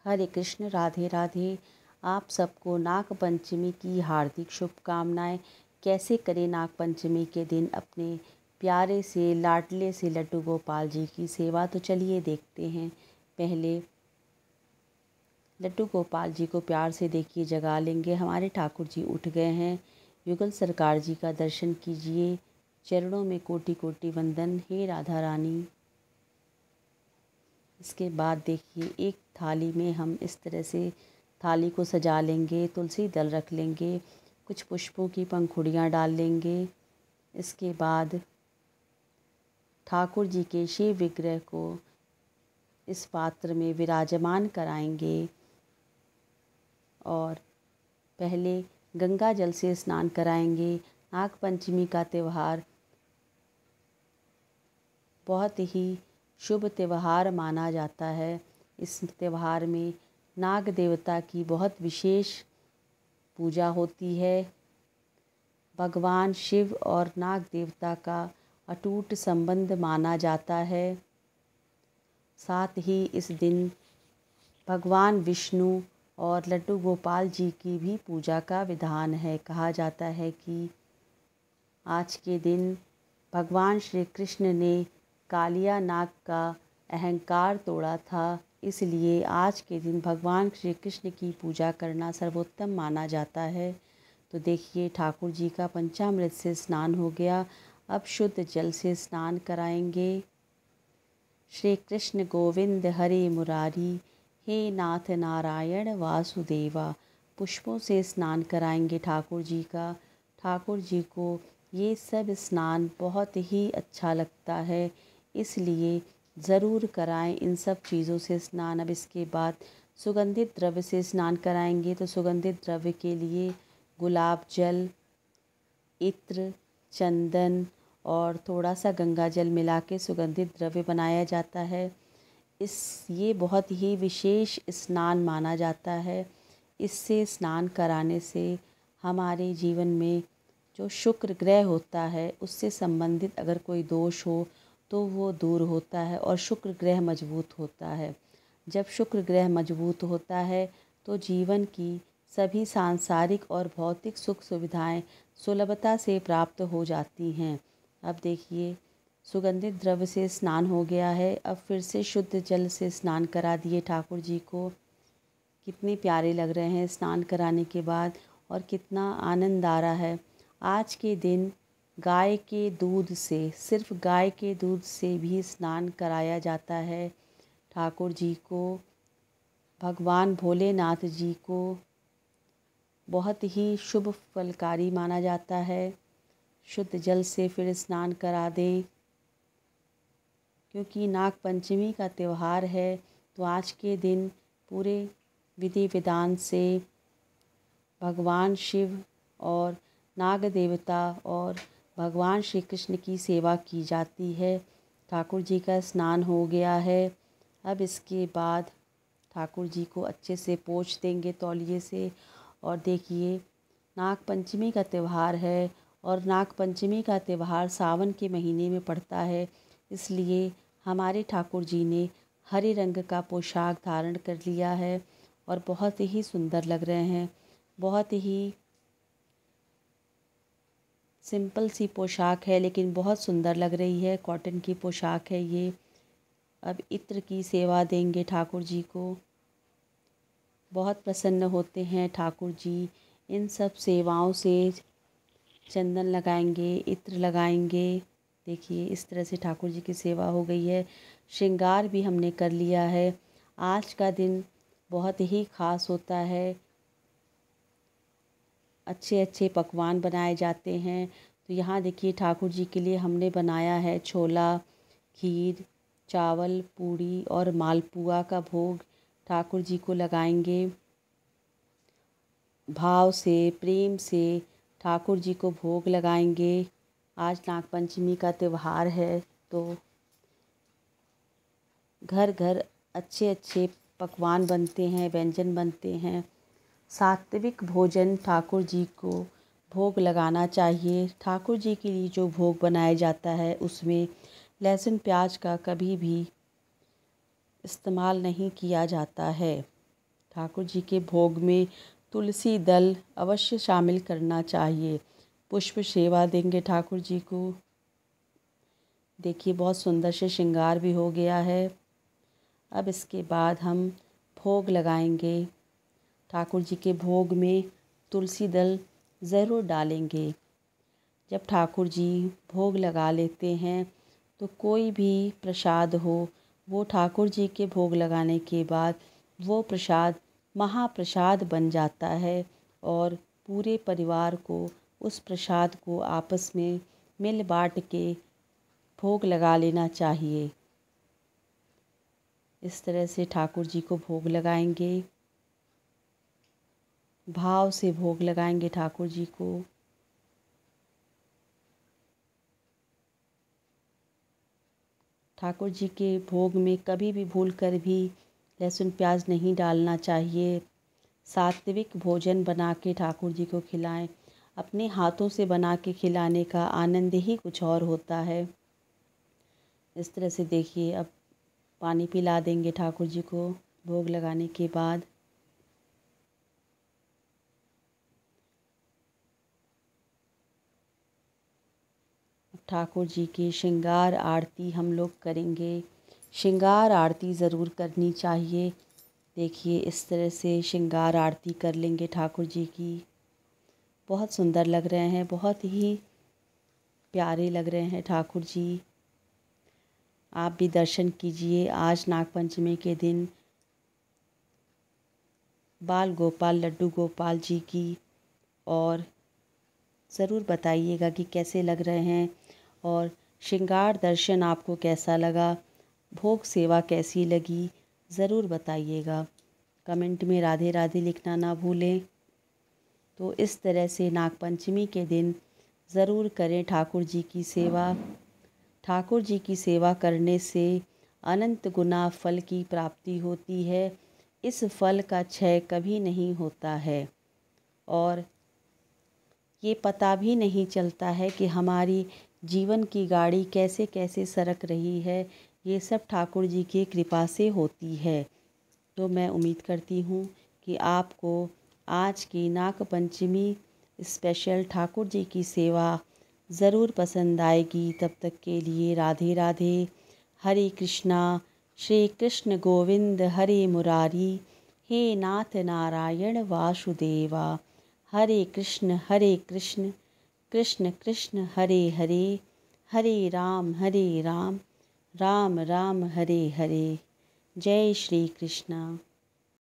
हरे कृष्ण, राधे राधे। आप सबको नाग पंचमी की हार्दिक शुभकामनाएं। कैसे करें नाग पंचमी के दिन अपने प्यारे से लाडले से लड्डू गोपाल जी की सेवा, तो चलिए देखते हैं। पहले लड्डू गोपाल जी को प्यार से देखिए, जगा लेंगे। हमारे ठाकुर जी उठ गए हैं। युगल सरकार जी का दर्शन कीजिए। चरणों में कोटि कोटि वंदन, हे राधा रानी। इसके बाद देखिए, एक थाली में हम इस तरह से थाली को सजा लेंगे। तुलसी दल रख लेंगे, कुछ पुष्पों की पंखुड़ियाँ डाल लेंगे। इसके बाद ठाकुर जी के शिव विग्रह को इस पात्र में विराजमान कराएंगे और पहले गंगा जल से स्नान कराएंगे। नाग पंचमी का त्यौहार बहुत ही शुभ त्यौहार माना जाता है। इस त्यौहार में नाग देवता की बहुत विशेष पूजा होती है। भगवान शिव और नाग देवता का अटूट संबंध माना जाता है। साथ ही इस दिन भगवान विष्णु और लड्डू गोपाल जी की भी पूजा का विधान है। कहा जाता है कि आज के दिन भगवान श्री कृष्ण ने कालिया नाग का अहंकार तोड़ा था, इसलिए आज के दिन भगवान श्री कृष्ण की पूजा करना सर्वोत्तम माना जाता है। तो देखिए, ठाकुर जी का पंचामृत से स्नान हो गया। अब शुद्ध जल से स्नान कराएंगे। श्री कृष्ण गोविंद हरे मुरारी, हे नाथ नारायण वासुदेवा। पुष्पों से स्नान कराएंगे ठाकुर जी का। ठाकुर जी को ये सब स्नान बहुत ही अच्छा लगता है, इसलिए ज़रूर कराएं इन सब चीज़ों से स्नान। अब इसके बाद सुगंधित द्रव्य से स्नान कराएंगे। तो सुगंधित द्रव्य के लिए गुलाब जल, इत्र, चंदन और थोड़ा सा गंगा जल मिला के सुगंधित द्रव्य बनाया जाता है। ये बहुत ही विशेष स्नान माना जाता है। इससे स्नान कराने से हमारे जीवन में जो शुक्र ग्रह होता है, उससे संबंधित अगर कोई दोष हो तो वो दूर होता है और शुक्र ग्रह मजबूत होता है। जब शुक्र ग्रह मजबूत होता है तो जीवन की सभी सांसारिक और भौतिक सुख सुविधाएं सुलभता से प्राप्त हो जाती हैं। अब देखिए, सुगंधित द्रव्य से स्नान हो गया है। अब फिर से शुद्ध जल से स्नान करा दिए ठाकुर जी को। कितने प्यारे लग रहे हैं स्नान कराने के बाद और कितना आनंद आ रहा है। आज के दिन गाय के दूध से, सिर्फ गाय के दूध से भी स्नान कराया जाता है ठाकुर जी को। भगवान भोलेनाथ जी को बहुत ही शुभ फलकारी माना जाता है। शुद्ध जल से फिर स्नान करा दें, क्योंकि नाग पंचमी का त्यौहार है। तो आज के दिन पूरे विधि विधान से भगवान शिव और नाग देवता और भगवान श्री कृष्ण की सेवा की जाती है। ठाकुर जी का स्नान हो गया है। अब इसके बाद ठाकुर जी को अच्छे से पोंछ देंगे तौलिए से। और देखिए, नाग पंचमी का त्यौहार है और नाग पंचमी का त्यौहार सावन के महीने में पड़ता है, इसलिए हमारे ठाकुर जी ने हरे रंग का पोशाक धारण कर लिया है और बहुत ही सुंदर लग रहे हैं। बहुत ही सिंपल सी पोशाक है, लेकिन बहुत सुंदर लग रही है। कॉटन की पोशाक है ये। अब इत्र की सेवा देंगे ठाकुर जी को। बहुत प्रसन्न होते हैं ठाकुर जी इन सब सेवाओं से। चंदन लगाएंगे, इत्र लगाएंगे। देखिए, इस तरह से ठाकुर जी की सेवा हो गई है। श्रृंगार भी हमने कर लिया है। आज का दिन बहुत ही ख़ास होता है। अच्छे अच्छे पकवान बनाए जाते हैं। तो यहाँ देखिए, ठाकुर जी के लिए हमने बनाया है छोला, खीर, चावल, पूड़ी और मालपुआ का भोग ठाकुर जी को लगाएंगे। भाव से, प्रेम से ठाकुर जी को भोग लगाएंगे। आज नाग पंचमी का त्यौहार है, तो घर घर अच्छे अच्छे पकवान बनते हैं, व्यंजन बनते हैं। सात्विक भोजन ठाकुर जी को भोग लगाना चाहिए। ठाकुर जी के लिए जो भोग बनाया जाता है उसमें लहसुन प्याज का कभी भी इस्तेमाल नहीं किया जाता है। ठाकुर जी के भोग में तुलसी दल अवश्य शामिल करना चाहिए। पुष्प सेवा देंगे ठाकुर जी को। देखिए बहुत सुंदर से श्रृंगार भी हो गया है। अब इसके बाद हम भोग लगाएंगे। ठाकुर जी के भोग में तुलसी दल ज़रूर डालेंगे। जब ठाकुर जी भोग लगा लेते हैं तो कोई भी प्रसाद हो, वो ठाकुर जी के भोग लगाने के बाद वो प्रसाद महाप्रसाद बन जाता है और पूरे परिवार को उस प्रसाद को आपस में मिल बाँट के भोग लगा लेना चाहिए। इस तरह से ठाकुर जी को भोग लगाएंगे, भाव से भोग लगाएंगे ठाकुर जी को। ठाकुर जी के भोग में कभी भी भूल कर भी लहसुन प्याज नहीं डालना चाहिए। सात्विक भोजन बना के ठाकुर जी को खिलाएं। अपने हाथों से बना के खिलाने का आनंद ही कुछ और होता है। इस तरह से देखिए अब पानी पिला देंगे ठाकुर जी को भोग लगाने के बाद। ठाकुर जी की श्रृंगार आरती हम लोग करेंगे। श्रृंगार आरती ज़रूर करनी चाहिए। देखिए इस तरह से श्रृंगार आरती कर लेंगे ठाकुर जी की। बहुत सुंदर लग रहे हैं, बहुत ही प्यारे लग रहे हैं ठाकुर जी। आप भी दर्शन कीजिए। आज नागपंचमी के दिन बाल गोपाल लड्डू गोपाल जी की, और ज़रूर बताइएगा कि कैसे लग रहे हैं और श्रृंगार दर्शन आपको कैसा लगा, भोग सेवा कैसी लगी, ज़रूर बताइएगा। कमेंट में राधे राधे लिखना ना भूलें। तो इस तरह से नागपंचमी के दिन ज़रूर करें ठाकुर जी की सेवा। ठाकुर जी की सेवा करने से अनंत गुना फल की प्राप्ति होती है। इस फल का क्षय कभी नहीं होता है और ये पता भी नहीं चलता है कि हमारी जीवन की गाड़ी कैसे कैसे सरक रही है। ये सब ठाकुर जी की कृपा से होती है। तो मैं उम्मीद करती हूँ कि आपको आज की नागपंचमी स्पेशल ठाकुर जी की सेवा ज़रूर पसंद आएगी। तब तक के लिए राधे राधे। हरे कृष्णा। श्री कृष्ण गोविंद हरे मुरारी। हे नाथ नारायण वासुदेवा। हरे कृष्ण कृष्ण कृष्ण हरे हरे, हरे राम राम राम हरे हरे। जय श्री कृष्णा।